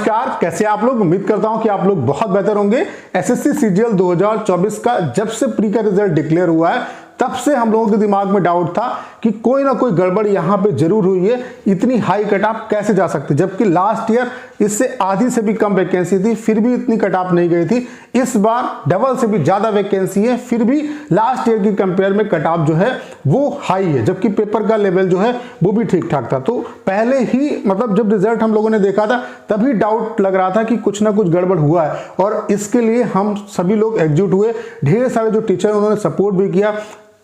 नमस्कार, कैसे आप लोग। उम्मीद करता हूं कि आप लोग बहुत बेहतर होंगे। एसएससी सीजीएल 2024 का जब से प्री का रिजल्ट डिक्लेयर हुआ है तब से हम लोगों के दिमाग में डाउट था कि कोई ना कोई गड़बड़ यहां पे जरूर हुई है। इतनी हाई कट ऑफ कैसे जा सकती, जबकि लास्ट ईयर इससे आधी से भी कम वैकेंसी थी, फिर भी इतनी कट ऑफ नहीं गई थी। इस बार डबल से भी ज्यादा वैकेंसी है, फिर भी लास्ट ईयर की कंपेयर में कट ऑफ जो है वो हाई है, जबकि पेपर का लेवल जो है वो भी ठीक ठाक था। तो पहले ही मतलब जब रिजल्ट हम लोगों ने देखा था तभी डाउट लग रहा था कि कुछ ना कुछ गड़बड़ हुआ है, और इसके लिए हम सभी लोग एकजुट हुए। ढेर सारे जो टीचर उन्होंने सपोर्ट भी किया,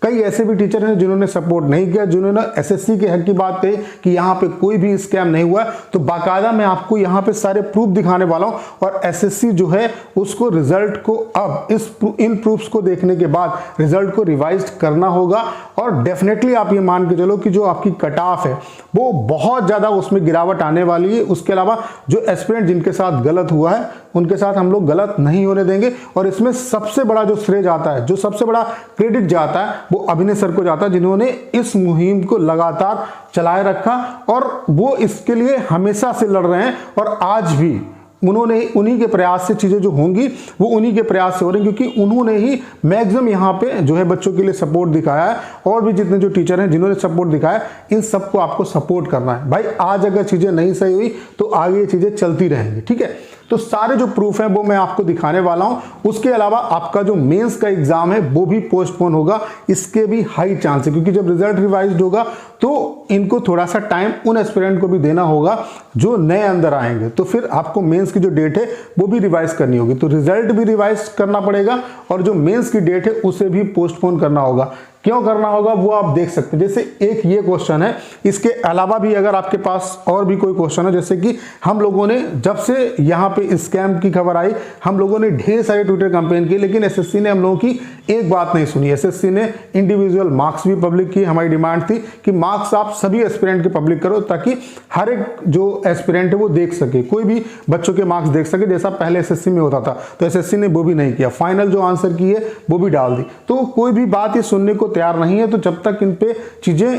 कई ऐसे भी टीचर हैं जिन्होंने सपोर्ट नहीं किया, जिन्होंने एसएससी के हक की बात कही कि यहाँ पे कोई भी स्कैम नहीं हुआ। तो बाकायदा मैं आपको यहाँ पे सारे प्रूफ दिखाने वाला हूँ, और एसएससी जो है उसको रिजल्ट को अब इन प्रूफ्स को देखने के बाद रिजल्ट को रिवाइज करना होगा। और डेफिनेटली आप ये मान के चलो कि जो आपकी कट ऑफ है वो बहुत ज्यादा उसमें गिरावट आने वाली है। उसके अलावा जो एस्पिरेंट जिनके साथ गलत हुआ है उनके साथ हम लोग गलत नहीं होने देंगे। और इसमें सबसे बड़ा जो श्रेय जाता है, जो सबसे बड़ा क्रेडिट जाता है, वो अभिनय सर को जाता है, जिन्होंने इस मुहिम को लगातार चलाए रखा और वो इसके लिए हमेशा से लड़ रहे हैं। और आज भी उन्होंने उन्हीं के प्रयास से चीजें जो होंगी वो उन्हीं के प्रयास से हो रही हैं, क्योंकि उन्होंने ही मैक्सिमम यहाँ पे जो है बच्चों के लिए सपोर्ट दिखाया है। और भी जितने जो टीचर हैं जिन्होंने सपोर्ट दिखाया, इन सबको आपको सपोर्ट करना है भाई। आज अगर चीजें नहीं सही हुई तो आगे ये चीजें चलती रहेंगी, ठीक है। तो सारे जो प्रूफ है वो मैं आपको दिखाने वाला हूं। उसके अलावा आपका जो मेंस का एग्जाम है वो भी पोस्टपोन होगा, इसके भी हाई चांस है, क्योंकि जब रिजल्ट रिवाइज्ड होगा तो इनको थोड़ा सा टाइम उन एस्पिरेंट को भी देना होगा जो नए अंदर आएंगे। तो फिर आपको मेंस की जो डेट है वो भी रिवाइज करनी होगी, तो रिजल्ट भी रिवाइज करना पड़ेगा और जो मेंस की डेट है उसे भी पोस्टपोन करना होगा। क्यों करना होगा वो आप देख सकते हैं। जैसे एक ये क्वेश्चन है, इसके अलावा भी अगर आपके पास और भी कोई क्वेश्चन है, जैसे कि हम लोगों ने जब से यहाँ पे स्कैम की खबर आई हम लोगों ने ढेर सारे ट्विटर कैंपेन किए, लेकिन एसएससी ने हम लोगों की एक बात नहीं सुनी। एसएससी ने इंडिविजुअल मार्क्स भी पब्लिक की। हमारी डिमांड थी कि मार्क्स आप सभी एस्पिरेंट के पब्लिक करो, ताकि हर एक जो एस्पिरेंट है वो देख सके, कोई भी बच्चों के मार्क्स देख सके, जैसा पहले एसएससी में होता था। तो एसएससी ने वो भी नहीं किया, फाइनल जो आंसर की है वो भी डाल दी। तो कोई भी बात ये सुनने को तैयार नहीं है। तो जब तक इन पे चीजें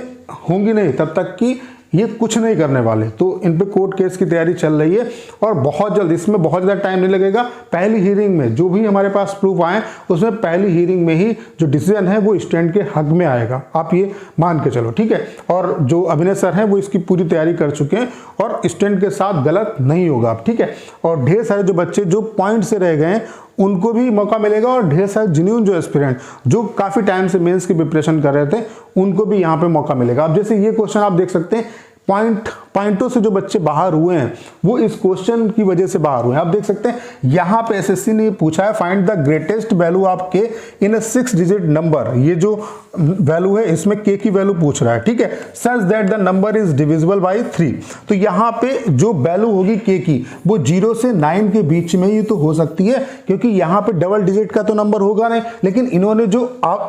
होंगी नहीं तब तक कि ये कुछ नहीं करने वाले। तो इन पे कोर्ट केस की तैयारी चल रही है और बहुत जल्द, इसमें बहुत ज़्यादा टाइम नहीं लगेगा। पहली हियरिंग में जो भी हमारे पास प्रूफ आए उसमें पहली हियरिंग में ही जो डिसीजन है वो स्टूडेंट के हक में आएगा, आप ये मान के चलो, ठीक है। और जो अभिनय सर हैं वो इसकी पूरी तैयारी कर चुके हैं और स्टूडेंट के साथ गलत नहीं होगा, ठीक है। और ढेर सारे जो बच्चे जो पॉइंट से रह गए हैं उनको भी मौका मिलेगा, और ढेर सारे जेन्युइन जो एस्पिरेंट जो काफी टाइम से मेंस की प्रिपरेशन कर रहे थे उनको भी यहाँ पे मौका मिलेगा। अब जैसे ये क्वेश्चन आप देख सकते हैं, पॉइंटों से जो बच्चे बाहर हुए हैं वो इस क्वेश्चन की वजह से बाहर हुए हैं। आप देख सकते हैं यहाँ पे एसएससी ने पूछा है find the greatest value of के इन अ 6 डिजिट नंबर। ये जो वैल्यू है इसमें के की वैल्यू पूछ रहा है, ठीक है, such that the number is divisible by 3। तो यहाँ पे जो वैल्यू होगी के की वो 0 से 9 के बीच में ही तो हो सकती है, क्योंकि यहाँ पे डबल डिजिट का तो नंबर होगा नहीं। लेकिन इन्होंने जो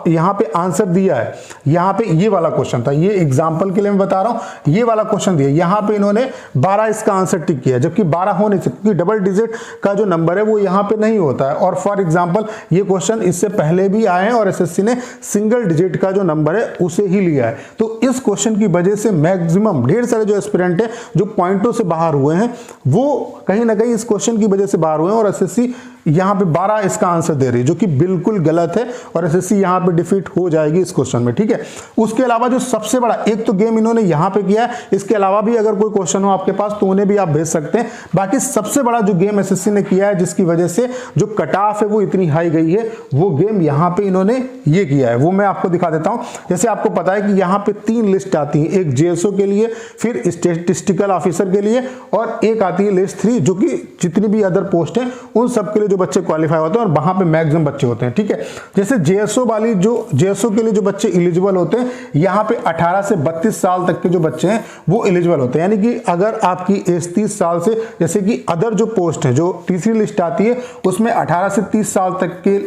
यहाँ पे आंसर दिया है, यहाँ पे ये वाला क्वेश्चन था, ये एग्जाम्पल के लिए मैं बता रहा हूँ, ये वाला क्वेश्चन दिया, यहाँ पे इन्होंने 12 इसका आंसर टिक किया, जबकि 12 हो नहीं सकती, क्योंकि डबल डिजिट का जो नंबर है वो यहाँ पे नहीं होता है। और फॉर एग्जांपल ये क्वेश्चन इससे पहले भी आए हैं और एसएससी ने सिंगल डिजिट का जो नंबर है उसे ही लिया है। तो इस क्वेश्चन की वजह से मैक्सिमम ढेर सारे जो एस्पिरेंट है जो पॉइंटों से बाहर हुए हैं वो कहीं ना कहीं इस क्वेश्चन की वजह से बाहर हुए हैं, और एसएससी यहाँ पे 12 इसका आंसर दे रही है, जो कि बिल्कुल गलत है, और एसएससी यहाँ पे डिफीट हो जाएगी इस क्वेश्चन में, ठीक है। उसके अलावा जो सबसे बड़ा एक तो गेम इन्होंने यहाँ पे किया है, इसके अलावा भी अगर कोई क्वेश्चन हो आपके पास तो उन्हें भी आप भेज सकते हैं। बाकी सबसे बड़ा जो गेम एसएससी ने किया है जिसकी वजह से जो कट ऑफ है वो इतनी हाई गई है, वो गेम यहाँ पे इन्होंने ये किया है, वो मैं आपको दिखा देता हूँ। जैसे आपको पता है कि यहाँ पे 3 लिस्ट आती है, एक जेएसओ के लिए, फिर स्टैटिस्टिकल ऑफिसर के लिए, और एक आती है लिस्ट 3 जो कि जितनी भी अदर पोस्ट है उन सब के लिए जो बच्चे क्वालिफाई होते हैं, और वहां पे मैक्सिमम बच्चे होते हैं, ठीक है। जैसे जेएसओ वाली जो जेएसओ के लिए जो बच्चे एलिजिबल होते हैं, यहाँ पे 18 से 32 साल तक के जो बच्चे हैं वो एलिजिबल होते हैं। यानी कि अगर आपकी एज 30 साल से, जैसे कि अदर जो पोस्ट है जो तीसरी लिस्ट आती है उसमें 18 से 30 साल तक के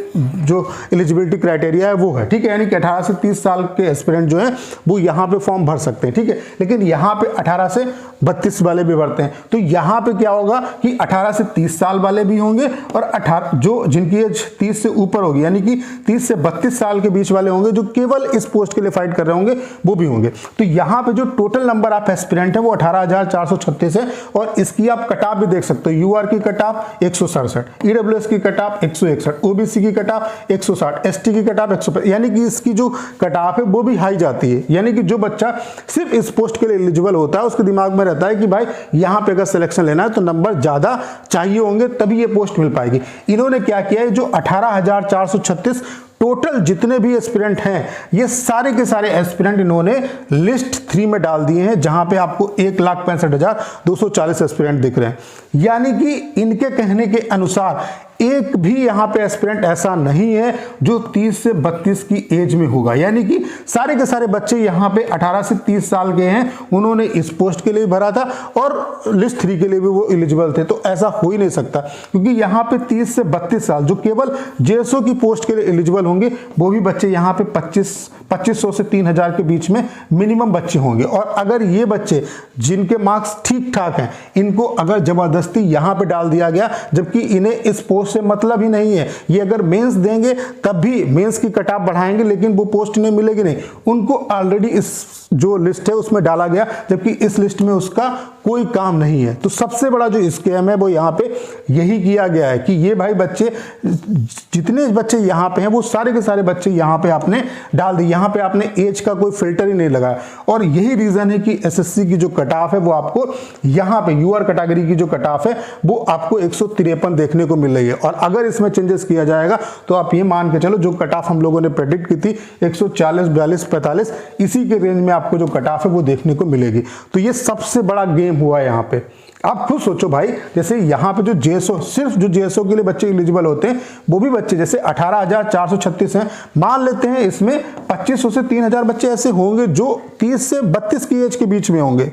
जो एलिजिबिलिटी क्राइटेरिया है वो है, ठीक है। यानी कि 18 से 30 साल के एस्पिरेंट जो है वो यहाँ पे फॉर्म भर सकते हैं, ठीक है। लेकिन यहाँ पे 18 से 32 वाले भी भरते हैं। तो यहाँ पे क्या होगा कि 18 से 30 साल वाले भी होंगे और 18 जो जिनकी एज 30 से ऊपर होगी, यानी कि 30 से 32 साल के बीच वाले होंगे जो केवल इस पोस्ट के लिए फाइट कर रहे होंगे, वो भी होंगे। तो यहाँ पे जो टोटल नंबर ऑफ एस्पिरेंट है वो 18,436 है। और इसकी आप कट ऑफ भी देख सकते हो। यूआर की कट ऑफ 167, ईडब्ल्यूएस की कट ऑफ 161, ओबीसी की कट ऑफ 160, एसटी की कट ऑफ 150, यानी कि इसकी जो कट ऑफ है वो भी हाई जाती है। यानी कि जो बच्चा सिर्फ इस पोस्ट के लिए एलिजिबल होता है उसके दिमाग में रहता है कि भाई यहाँ पे अगर सिलेक्शन लेना है तो नंबर ज्यादा चाहिए होंगे तभी ये पोस्ट मिल पाएगी। इन्होंने क्या किया है, जो 18,436 टोटल जितने भी एस्पिरेंट हैं ये सारे के सारे एस्पिरेंट इन्होंने लिस्ट 3 में डाल दिए हैं, जहां पे आपको 1,65,240 एस्पिरेंट दिख रहे हैं। यानी कि इनके कहने के अनुसार एक भी यहां पे एस्पिरेंट ऐसा नहीं है जो 30 से 32 की एज में होगा। यानी कि सारे के सारे बच्चे यहां पे 18 से 30 साल के हैं, उन्होंने इस पोस्ट के लिए भरा था और लिस्ट 3 के लिए भी वो एलिजिबल थे। तो ऐसा हो ही नहीं सकता, क्योंकि यहां पे 30 से 32 साल जो केवल जेएसओ की पोस्ट के लिए एलिजिबल होंगे वो भी बच्चे यहां पे 2500 से 3000 के बीच में मिनिमम बच्चे होंगे। और अगर ये बच्चे जिनके मार्क्स ठीक ठाक हैं इनको अगर जबरदस्ती यहां पे डाल दिया गया, जबकि इन्हें इस पोस्ट से मतलब ही नहीं है, ये अगर मेंस देंगे तब भी मेंस की कट ऑफ बढ़ाएंगे लेकिन वो पोस्ट इन्हें मिलेगी नहीं, उनको ऑलरेडी इस जो लिस्ट है उसमें डाला गया, जबकि इस लिस्ट में उसका कोई काम नहीं है। तो सबसे बड़ा जो स्कैम है वो यहाँ पे यही किया गया है कि ये भाई बच्चे जितने बच्चे यहाँ पे हैं वो सारे के सारे बच्चे यहाँ पे आपने डाल दिए, यहाँ पे आपने एज का कोई फिल्टर ही नहीं लगाया। और यही रीजन है कि एसएससी की जो कट ऑफ है वो आपको यहाँ पे यूआर कैटेगरी की जो कट ऑफ है वो आपको 153 देखने को मिल रही है। और अगर इसमें चेंजेस किया जाएगा तो आप ये मान के चलो जो कट ऑफ हम लोगों ने प्रेडिक्ट की थी 140, 42, 45 इसी के रेंज में आपको जो कट ऑफ है वो देखने को मिलेगी। तो ये सबसे बड़ा गेम हुआ है यहाँ पे। आप खुद सोचो भाई, जैसे यहाँ पे जो जेएसओ सिर्फ जो जेएसओ के लिए बच्चे एलिजिबल होते हैं वो भी बच्चे जैसे 18,436 हैं, मान लेते हैं इसमें 2500 से 3000 बच्चे ऐसे होंगे जो 30 से 32 की एज के बीच में होंगे।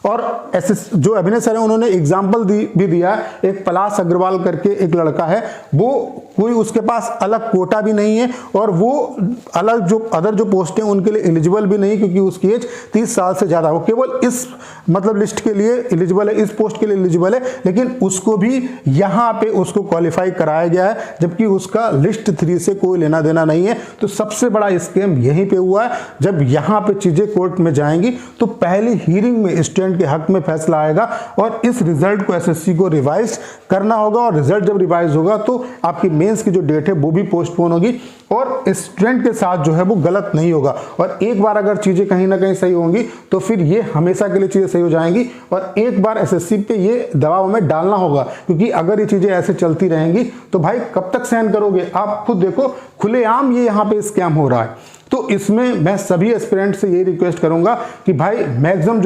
और ऐसे जो अभिनय सर है उन्होंने एग्जाम्पल भी दिया, एक पलाश अग्रवाल करके एक लड़का है, वो कोई उसके पास अलग कोटा भी नहीं है और वो अलग जो अदर जो पोस्ट हैं उनके लिए एलिजिबल भी नहीं, क्योंकि उसकी एज 30 साल से ज्यादा, वो केवल इस मतलब लिस्ट के लिए एलिजिबल है, इस पोस्ट के लिए एलिजिबल है, लेकिन उसको भी यहाँ पे उसको क्वालिफाई कराया गया है, जबकि उसका लिस्ट 3 से कोई लेना देना नहीं है। तो सबसे बड़ा स्कैम यहीं पे हुआ है। जब यहाँ पे चीजें कोर्ट में जाएंगी तो पहली हियरिंग में स्टूडेंट के हक में फैसला आएगा और इस रिजल्ट को एसएससी को रिवाइज करना होगा। और रिजल्ट जब रिवाइज होगा तो आपकी मेंस की जो डेट है वो भी पोस्टपोन होगी और स्टूडेंट के साथ जो है वो गलत नहीं होगा। और एक बार अगर चीजें कहीं ना कहीं सही होंगी तो फिर ये हमेशा के लिए चीजें सही हो जाएंगी और एक बार एसएससी पे ये दबाव हमें डालना होगा, क्योंकि अगर ये चीजें ऐसे चलती रहेंगी तो भाई कब तक सहन करोगे। आप खुद देखो खुलेआम ये यहाँ पे स्कैम हो रहा है। तो इसमें मैं सभी एस्पिरेंट से ये रिक्वेस्ट करूंगा कि भाई मैक्सिमम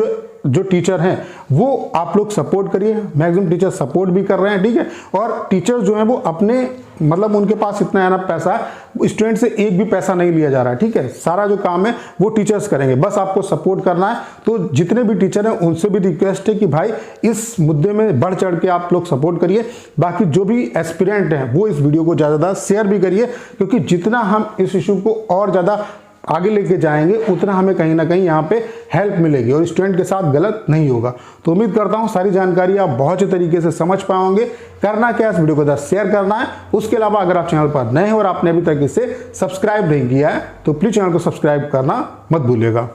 जो टीचर हैं वो आप लोग सपोर्ट करिए। मैक्सिमम टीचर सपोर्ट भी कर रहे हैं, ठीक है। और टीचर जो है वो अपने मतलब उनके पास इतना एनफ पैसा है, स्टूडेंट से एक भी पैसा नहीं लिया जा रहा है, ठीक है। सारा जो काम है वो टीचर्स करेंगे, बस आपको सपोर्ट करना है। तो जितने भी टीचर हैं उनसे भी रिक्वेस्ट है कि भाई इस मुद्दे में बढ़ चढ़ के आप लोग सपोर्ट करिए। बाकी जो भी एस्पिरेंट हैं वो इस वीडियो को ज़्यादा शेयर भी करिए, क्योंकि जितना हम इस इशू को और ज़्यादा आगे लेके जाएंगे उतना हमें कहीं ना कहीं यहाँ पे हेल्प मिलेगी और स्टूडेंट के साथ गलत नहीं होगा। तो उम्मीद करता हूँ सारी जानकारी आप बहुत अच्छे तरीके से समझ पाओगे। करना क्या, इस वीडियो को शेयर करना है। उसके अलावा अगर आप चैनल पर नए हैं और आपने अभी तक इसे सब्सक्राइब नहीं किया है तो प्लीज चैनल को सब्सक्राइब करना मत भूलिएगा।